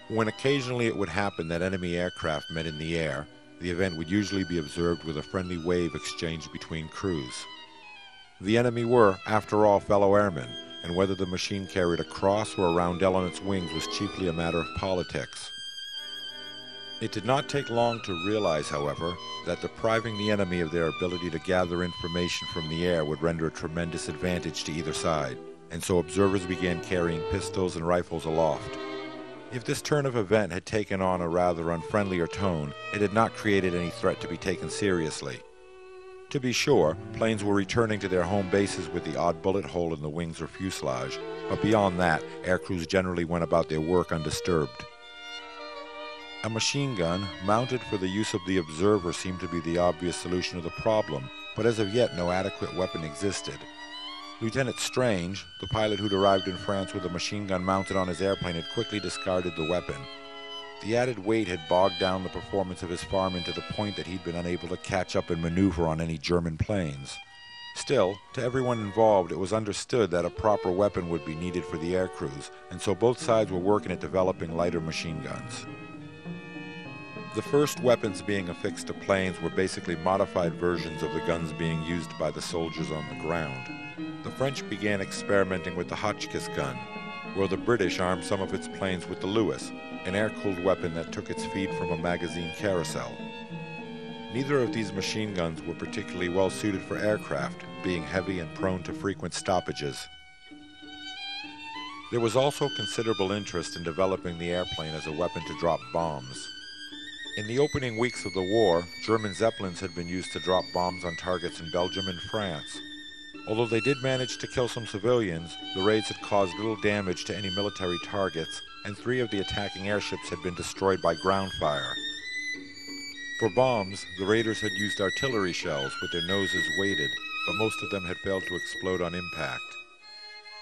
When occasionally it would happen that enemy aircraft met in the air, the event would usually be observed with a friendly wave exchanged between crews. The enemy were, after all, fellow airmen, and whether the machine carried a cross or a roundel on its wings was chiefly a matter of politics. It did not take long to realize, however, that depriving the enemy of their ability to gather information from the air would render a tremendous advantage to either side, and so observers began carrying pistols and rifles aloft. If this turn of event had taken on a rather unfriendlier tone, it had not created any threat to be taken seriously. To be sure, planes were returning to their home bases with the odd bullet hole in the wings or fuselage, but beyond that, aircrews generally went about their work undisturbed. A machine gun, mounted for the use of the observer, seemed to be the obvious solution of the problem, but as of yet no adequate weapon existed. Lieutenant Strange, the pilot who'd arrived in France with a machine gun mounted on his airplane, had quickly discarded the weapon. The added weight had bogged down the performance of his Farman to the point that he'd been unable to catch up and maneuver on any German planes. Still, to everyone involved, it was understood that a proper weapon would be needed for the air crews, and so both sides were working at developing lighter machine guns. The first weapons being affixed to planes were basically modified versions of the guns being used by the soldiers on the ground. The French began experimenting with the Hotchkiss gun, while the British armed some of its planes with the Lewis, an air-cooled weapon that took its feed from a magazine carousel. Neither of these machine guns were particularly well suited for aircraft, being heavy and prone to frequent stoppages. There was also considerable interest in developing the airplane as a weapon to drop bombs. In the opening weeks of the war, German Zeppelins had been used to drop bombs on targets in Belgium and France. Although they did manage to kill some civilians, the raids had caused little damage to any military targets, and 3 of the attacking airships had been destroyed by ground fire. For bombs, the raiders had used artillery shells with their noses weighted, but most of them had failed to explode on impact.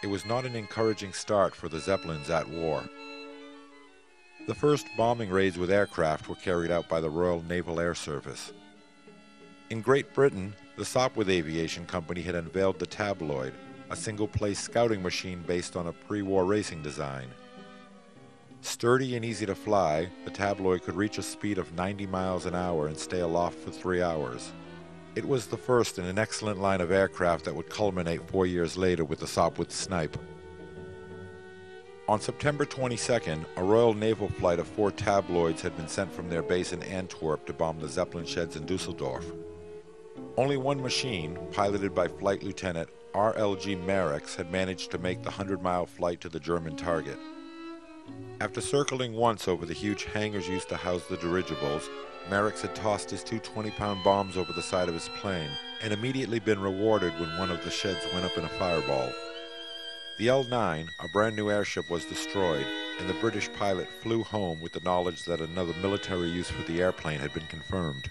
It was not an encouraging start for the Zeppelins at war. The first bombing raids with aircraft were carried out by the Royal Naval Air Service. In Great Britain, the Sopwith Aviation Company had unveiled the Tabloid, a single-place scouting machine based on a pre-war racing design. Sturdy and easy to fly, the Tabloid could reach a speed of 90 miles an hour and stay aloft for 3 hours. It was the first in an excellent line of aircraft that would culminate 4 years later with the Sopwith Snipe. On September 22nd, a Royal Naval flight of 4 Tabloids had been sent from their base in Antwerp to bomb the Zeppelin sheds in Dusseldorf. Only one machine, piloted by Flight Lieutenant R.L.G. Marix, had managed to make the 100-mile flight to the German target. After circling once over the huge hangars used to house the dirigibles, Marix had tossed his 2 20-pound bombs over the side of his plane and immediately been rewarded when one of the sheds went up in a fireball. The L-9, a brand new airship, was destroyed, and the British pilot flew home with the knowledge that another military use for the airplane had been confirmed.